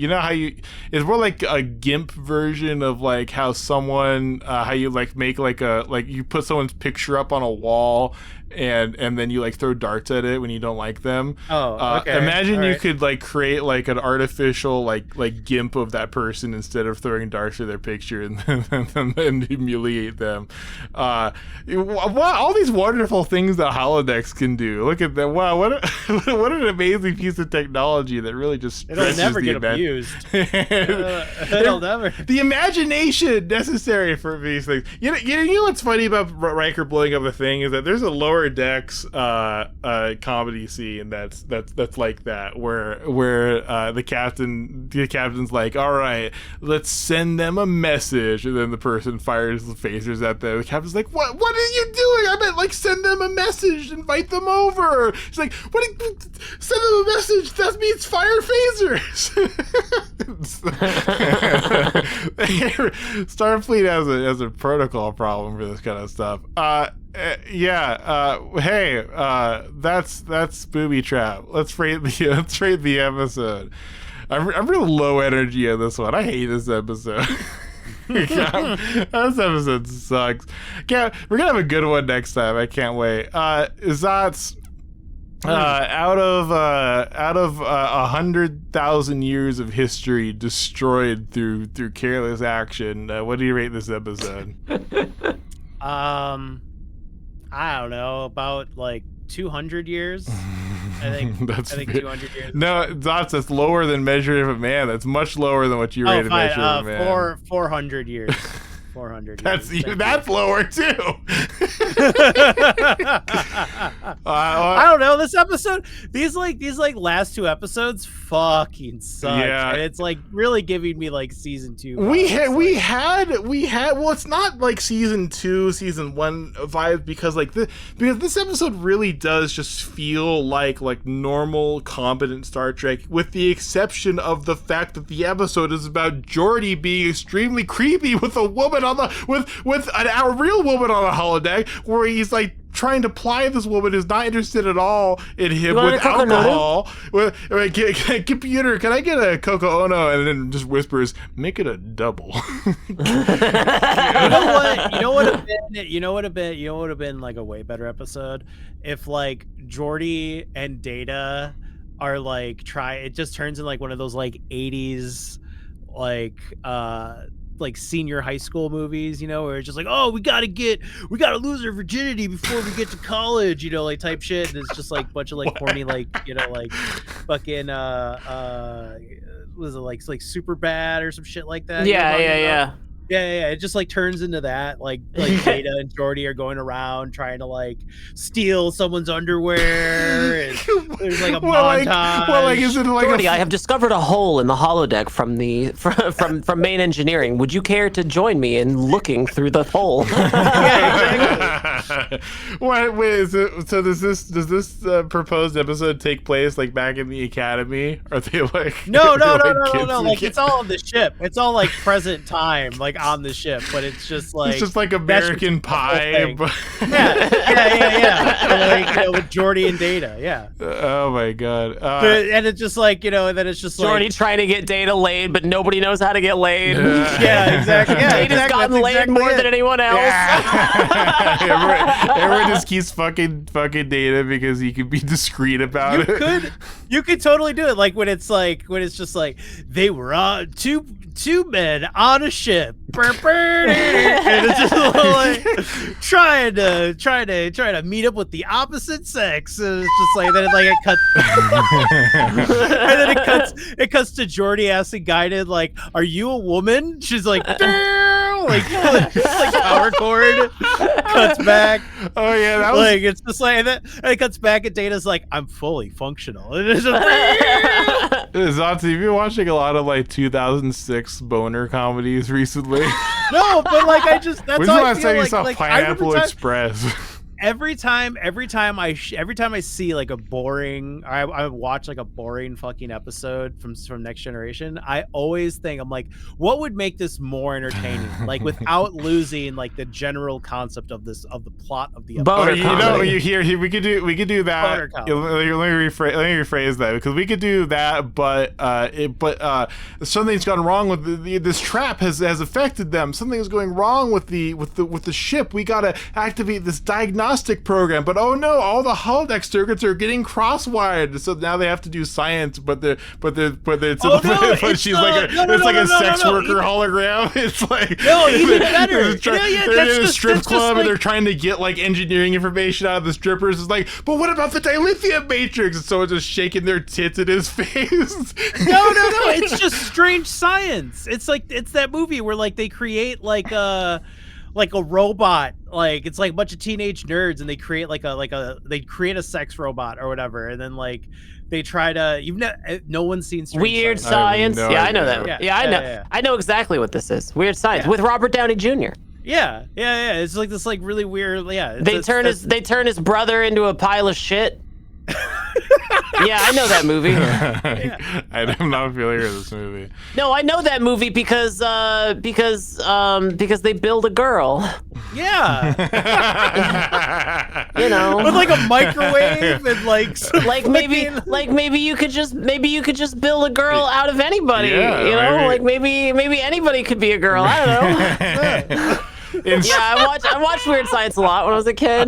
know how it's more like a GIMP version of like how someone how you like make like you put someone's picture up on a wall and then you like throw darts at it when you don't like them. Oh, okay. Imagine you could like create like an artificial like GIMP of that person instead of throwing darts at their picture and then humiliate them. All these wonderful things that holodecks can do. Look at that! Wow, what an amazing piece of technology that really just stretches it'll never the get abused. It'll never. The imagination necessary for these things. You know what's funny about Riker blowing up a thing is that there's a lower decks comedy scene that's like that where the captain's like, all right, let's send them a message, and then the person fires the phasers at them. The captain's like, what are you doing? I meant like send them a message, invite them over. She's like, send them a message, that means fire phasers. Starfleet has a protocol problem for this kind of stuff. Hey, that's Booby Trap. Let's rate the episode. I'm real low energy on this one. I hate this episode. This episode sucks. We're gonna have a good one next time. I can't wait. Zots, out of 100,000 years of history destroyed through careless action, what do you rate this episode? I don't know, about like 200 years. I think That's 200 years. No, that's lower than Measure of a Man. That's much lower than what you rated Measure of a Man. 400 years. 400 years. That's lower too. I don't know. This episode, these last 2 episodes fucking suck. Yeah. And it's like really giving me like season 2 vibes. We had well, it's not like season 2, season 1 vibes because because this episode really does just feel like normal, competent Star Trek, with the exception of the fact that the episode is about Geordi being extremely creepy with a woman on the with a real woman on a holodeck, where he's like trying to ply this woman who's not interested at all in him with alcohol. Computer, can I get a Coco Ono? And then just whispers, make it a double. You know what would have been like a way better episode if like Geordi and Data are like it just turns in like one of those like 80s like senior high school movies, you know, where it's just like, oh, we gotta lose our virginity before we get to college, you know, like type shit. And it's just like a bunch of like corny, like, you know, like fucking was it like super bad or some shit like that? Yeah. It just like turns into that, like Data and Geordi are going around trying to like steal someone's underwear, and there's like a montage. Is it like Geordi, I have discovered a hole in the holodeck from main engineering. Would you care to join me in looking through the hole? Yeah, exactly. Wait, so does this proposed episode take place like back in the academy? Are they like no, like it's all on the ship. It's all like present time, like on the ship, but it's just like American Pie. Like, you know, with Geordi and Data, Oh my god. And it's just like, you know, and then it's just Geordi like trying to get Data laid, but nobody knows how to get laid. Yeah, exactly. Yeah, Data's gotten laid more than anyone else. Everyone just keeps fucking Data because he can be discreet about it. You could totally do it, like when it's just like they were on two men on a ship, and it's just like trying to meet up with the opposite sex, and it's just like then it cuts, and then it cuts to Geordi asking Guided, like, "Are you a woman?" She's like, like power cord. Cuts back. Oh yeah, that was like it's just like, and then it cuts back, and Data's like, "I'm fully functional." And it's just Zonzi, you've been watching a lot of like 2006 boner comedies recently. No, but like that's when's how the I last feel time you like, saw like Pineapple Express? Every time I see like a boring, I watch like a boring fucking episode from Next Generation, I always think, I'm like, what would make this more entertaining, like without losing like the general concept of the plot of the episode. We could do that. Let me rephrase that, because we could do that, but something's gone wrong with this trap has affected them. Something is going wrong with the ship. We gotta activate this diagnostic program, but oh no, all the holodeck circuits are getting cross-wired, so now they have to do science, but she's like a sex worker hologram. It's like, no, even better. They're in a strip club and they're trying to get like engineering information out of the strippers. It's like, but what about the dilithium matrix? And someone's just shaking their tits in his face. No, it's just strange science. It's like, it's that movie where like they create like a robot, like it's like a bunch of teenage nerds, and they create they create a sex robot or whatever, and then like they try to no one's seen Weird Science. I know that. I know exactly what this is. Weird Science with Robert Downey Jr. Yeah. It's like this like really weird. Yeah. They turn his brother into a pile of shit. Yeah, I know that movie. I'm not familiar with this movie. No, I know that movie because they build a girl. Yeah. You know, with like a microwave and like maybe you could just build a girl out of anybody. Yeah, you know, like maybe anybody could be a girl. I don't know. Yeah, I watched Weird Science a lot when I was a kid.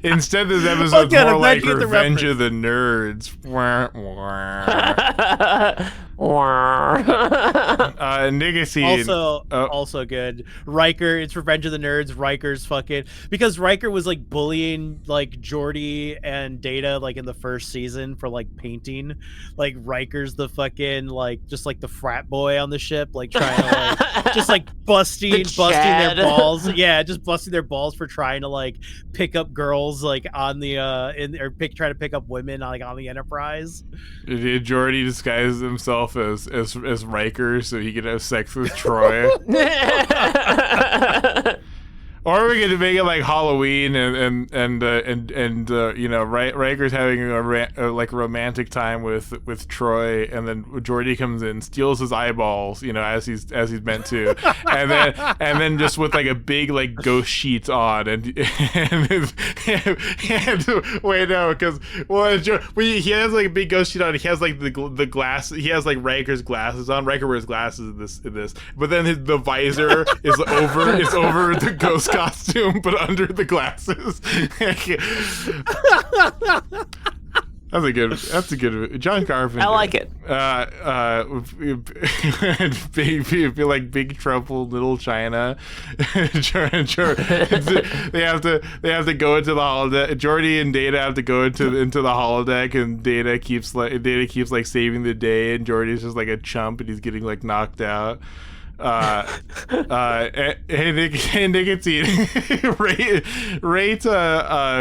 Instead, this episode's God, more I'm glad like you get the Revenge reference. of the Nerds. Nikatine. Also good. Riker, it's Revenge of the Nerds. Riker's fucking, because Riker was like bullying like Geordi and Data like in the first season for like painting. Like Riker's the fucking like just like the frat boy on the ship, like trying to like just like busting their balls. Yeah, just busting their balls for trying to like pick up girls like on the trying to pick up women like on the Enterprise. Geordi disguises himself as Riker so he could have sex with Troy. Or we could make it like Halloween and you know, Riker's having a like romantic time with Troy, and then Geordi comes in, steals his eyeballs, you know, as he's meant to, and then just with like a big like ghost sheet on, and wait, no, because he has like a big ghost sheet on. He has like the glass. He has like Riker's glasses on. Riker wears glasses in this, but then the visor is over the ghost costume, but under the glasses. That's a good John Carpenter. I like it. Be like Big Trouble Little China. They have to go into the holodeck. Geordi and Data have to go into the holodeck, and Data keeps like saving the day, and Geordi's just like a chump, and he's getting like knocked out. Nikatine, rate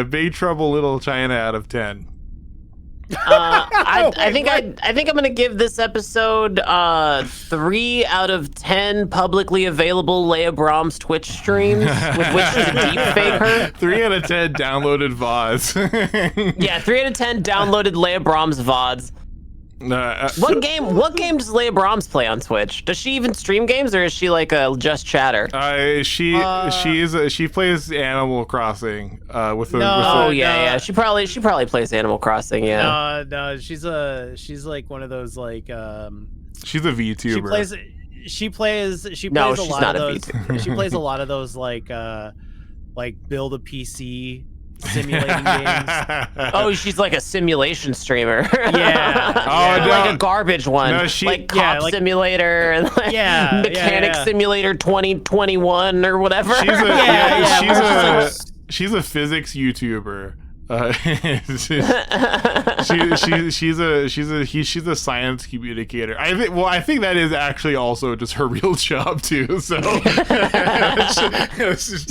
Big Trouble Little China out of 10. I think I'm gonna give this episode 3 out of 10 publicly available Leia Brahms Twitch streams with which to deepfake her. 3 out of 10 downloaded VODs. Yeah, 3 out of 10 downloaded Leia Brahms VODs. What game does Leia Brahms play on Twitch? Does she even stream games, or is she like a just chatter? She plays Animal Crossing with the. Yeah. She probably plays Animal Crossing. Yeah. No, she's like one of those like She's a VTuber. She plays a lot of those. She plays a lot of those like build a PC simulating games. Oh, she's like a simulation streamer. Yeah. Like a garbage one. No, like Cop Simulator and like Mechanic Simulator 2021 or whatever. She's a physics YouTuber. She's a science communicator. I think that is actually also just her real job too. So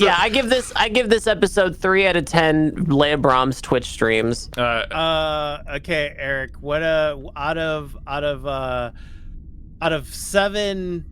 I give this episode 3 out of 10 Leia Brahms Twitch streams. Okay, Eric. What out of 7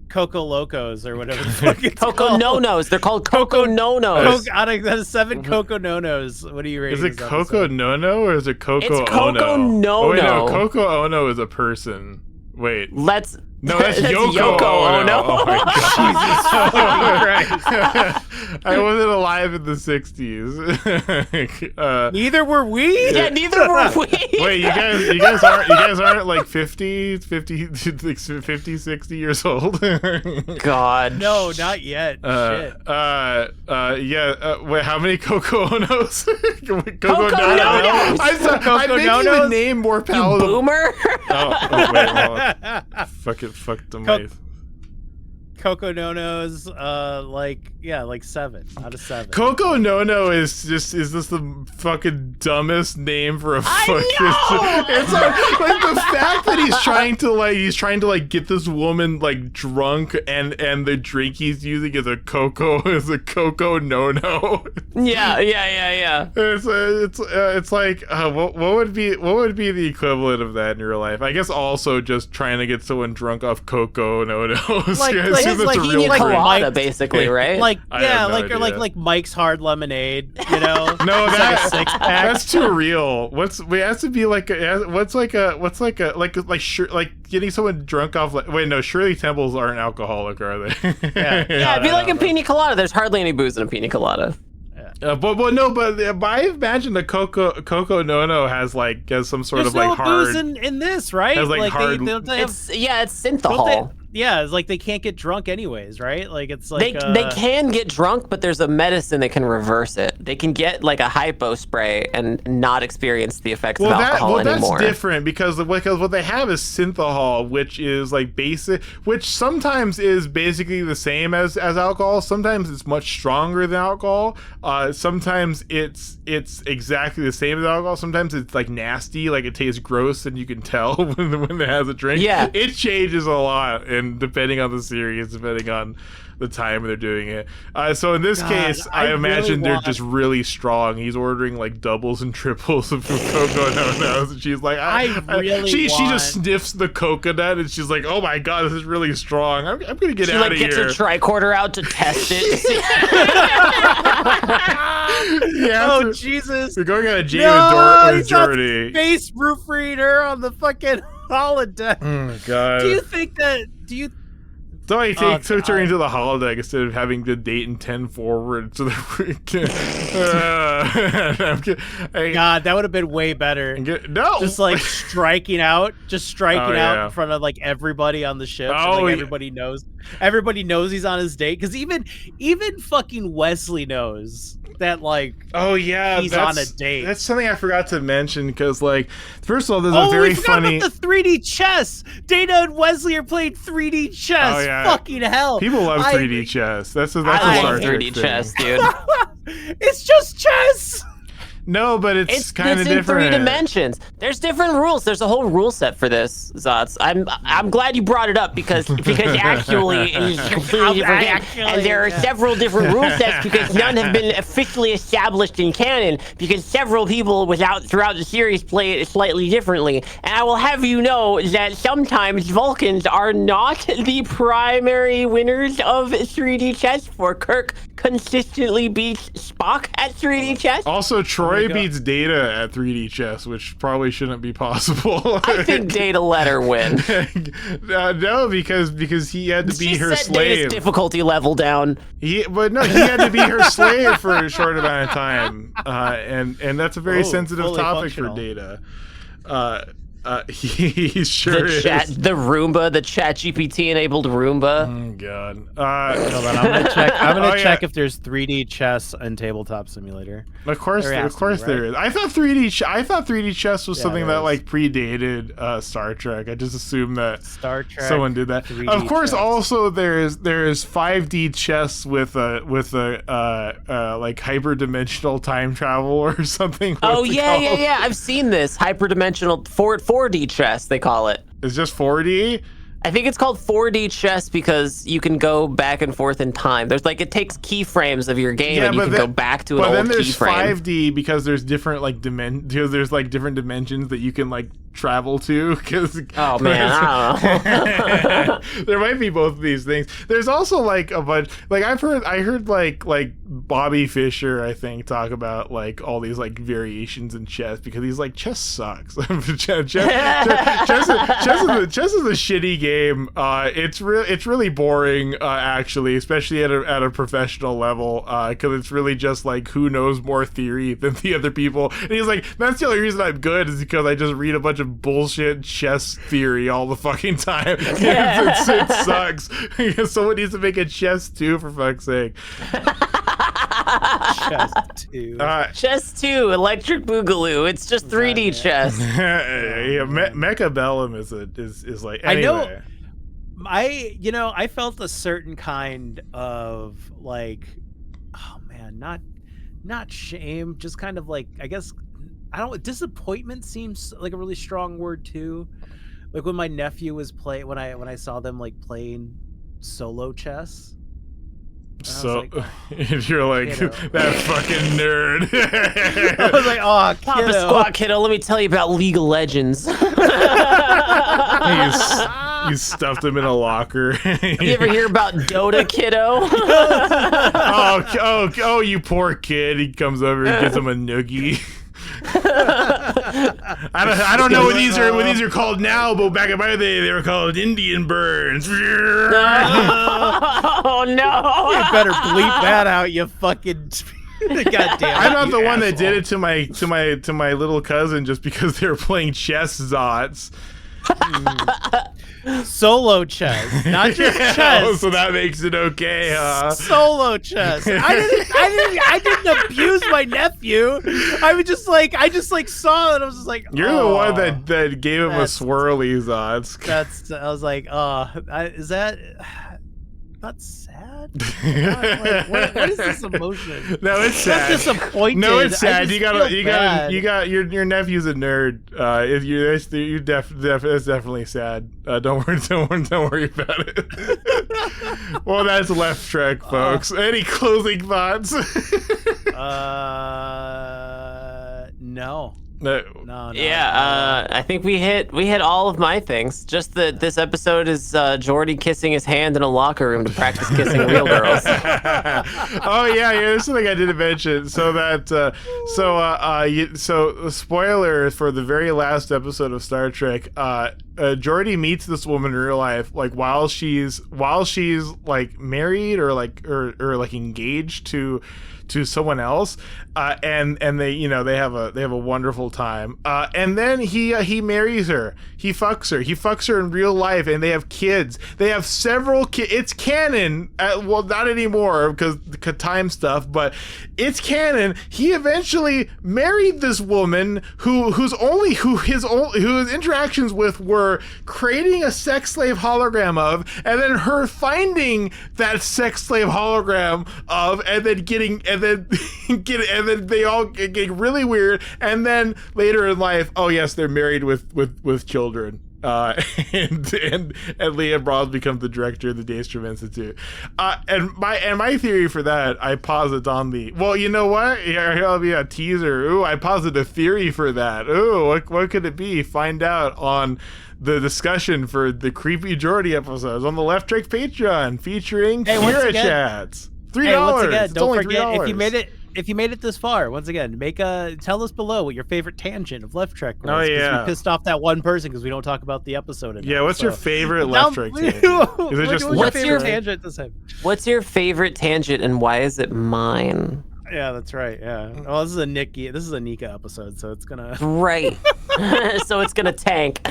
Coco Locos or whatever the fuck it's Coco called. No-Nos. They're called Coco No-Nos. Out of 7 Coco No-Nos, what are you rating? Is it Coco No-No or is it Coco Ono? It's Coco No-No. Oh, wait, no, Coco Ono is a person. Wait. That's Yoko Ono. Oh my god. Jesus Christ. I wasn't alive in the 60s. Neither were we? Yeah, neither were we. Wait, you guys aren't like 50, 60 years old? God. No, not yet. Shit. Wait, how many Coco Onos? Coco No-Nos. I'm making the name more palatable. You boomer. Fuck the mice. Coco No-Nos, like 7 out of 7. Coco No-No is just the fucking dumbest name for a fucking. It's like the fact that he's trying to get this woman like drunk, and the drink he's using is a Coco No-No. Yeah. It's like what would be the equivalent of that in your life? I guess also just trying to get someone drunk off Coco No-Nos. Colada, basically, right? Like Mike's Hard Lemonade, you know? No, that's too real. It has to be like getting someone drunk off. Wait, no, Shirley Temples aren't alcoholic, are they? It'd be like a pina colada. There's hardly any booze in a pina colada. But I imagine the Coco No-No has some sort of like hard. There's no booze in this, right? Has like hard. It's synthahol. Yeah, it's like they can't get drunk anyways, right? Like it's like they can get drunk, but there's a medicine that can reverse it. They can get like a hypo spray and not experience the effects of alcohol anymore. That's different because what they have is synthahol, which is like basic, which sometimes is basically the same as alcohol. Sometimes it's much stronger than alcohol. Sometimes it's exactly the same as alcohol. Sometimes it's like nasty, like it tastes gross, and you can tell when it has a drink. Yeah, it changes a lot, and depending on the series, depending on the time they're doing it. So in this case, I imagine they're just really strong. He's ordering like doubles and triples of cocoa no-nos, and she's like, she just sniffs the coconut, and she's like, oh my god, this is really strong. I'm gonna get out of here. She gets her tricorder out to test it. Oh Jesus! We're going on a Jamie with Geordi. Space proofreader on the fucking holodeck. Oh god! Do you think that? Do you? So I take turning to the holodeck instead of having the date and 10 forward to the God, that would have been way better. Just like striking out in front of like everybody on the ship. So, like, everybody knows he's on his date. Because even fucking Wesley knows that like he's on a date. That's something I forgot to mention because like first of all, there's a very funny about the 3D chess. Dana and Wesley are playing 3D chess. Oh, yeah. Fucking hell! People love 3D chess. That's I love 3D chess, dude. It's just chess. No, but it's kind of different. In 3 dimensions. There's different rules. There's a whole rule set for this, Zots. I'm glad you brought it up because actually it's a completely different game. And there are several different rule sets because none have been officially established in canon because several people throughout the series play it slightly differently. And I will have you know that sometimes Vulcans are not the primary winners of 3D chess, for Kirk consistently beats Spock at 3D chess. Also, Troy beats Data at 3D chess, which probably shouldn't be possible. I think Data let her win. No, because he had to be her slave. Data's difficulty level down. He had to be her slave for a short amount of time, and that's a very sensitive topic for Data. He sure is. The Roomba, the ChatGPT enabled Roomba. Oh god. Hold on, I'm gonna check if there's 3D chess and Tabletop Simulator. Of course there is. I thought 3D chess was something that like predated Star Trek. I just assumed that Star Trek someone did that. Of course, chess. Also there is 5D chess with a like hyperdimensional time travel or something. Oh yeah. I've seen this hyperdimensional 4D chess, they call it. It's just 4D? I think it's called 4D chess because you can go back and forth in time. There's like, it takes keyframes of your game and you can go back to an old keyframe. But then there's 5D because there's different like different dimensions that you can like travel to. Oh man, I don't know. There might be both of these things. There's also like a bunch, like I heard like Bobby Fischer, I think, talk about like all these like variations in chess because he's like, chess sucks. chess is a shitty game. It's really boring, actually, especially at a professional level, because it's really just like who knows more theory than the other people. And he's like, that's the only reason I'm good is because I just read a bunch of bullshit chess theory all the fucking time. It sucks. Someone needs to make a chess 2 for fuck's sake. Chess 2. Chess 2, Electric Boogaloo. It's just 3D chess. Yeah, Mecha Bellum is like, anyway. I felt a certain kind of like, oh man, not shame, just kind of like, I guess, disappointment seems like a really strong word too. Like when my nephew was when I saw them like playing solo chess. So you're like, that fucking nerd. I was like, oh, Papa Squat, kiddo, let me tell you about League of Legends. You stuffed him in a locker. You ever hear about Dota, kiddo? Oh, you poor kid. He comes over and gives him a noogie. I don't know what these are called now, but back in my day they were called Indian burns. Oh no! You better bleep that out, you fucking. Goddamn! I'm not the one that did it to my little cousin just because they were playing chess, Zots. Solo chess, not just chess. So that makes it okay, huh? Solo chess. I didn't abuse my nephew. I just saw it. And I was just like, You're the one that gave him a swirlies. I was like, is that not sad? God, what is this emotion? No, it's sad. I'm disappointed. No, it's sad. You got your nephew's a nerd. That's definitely sad. Don't worry about it. Well, that's Left Trek, folks. Any closing thoughts? No. No. Yeah, I think we hit all of my things. Just that this episode is Geordi kissing his hand in a locker room to practice kissing real girls. Oh yeah, there's something I didn't mention. So spoiler for the very last episode of Star Trek. Geordi meets this woman in real life, like while she's like married or like engaged to someone else, and they they have a wonderful time, and then he marries her, he fucks her in real life, and they have kids. They have several kids. It's canon. Well, not anymore because time stuff, but it's canon. He eventually married this woman who his interactions with were creating a sex slave hologram of, and then her finding that sex slave hologram of, and then and then they all get really weird, and then later in life, oh yes, they're married with children. And Leah Brahms becomes the director of the Daystrom Institute. And my theory for that, I posit on the, well, you know what? Here'll be a teaser. Ooh, I posit a theory for that. Ooh, what could it be? Find out on the discussion for the Creepy Geordi episodes on the Left Trek Patreon featuring Kira chats. $3. Once again, don't only forget $3. if you made it this far, once again, tell us below what your favorite tangent of Left Trek was. Oh yeah, we pissed off that one person because we don't talk about the episode enough. Yeah, what's your favorite Left Trek tangent? Is it just what's your favorite tangent this time? What's your favorite tangent and why is it mine? Yeah, that's right. Yeah. Well, this is a Nika episode, so it's gonna right. So it's gonna tank.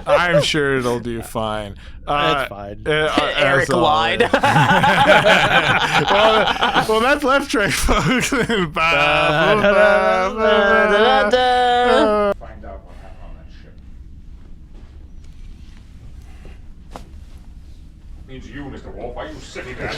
I'm sure it'll do fine. It's fine. Eric lied. well, that's Left Trek, folks. Find out what happened on that ship. Means you, Mr. Wolf. Why are you sitting there?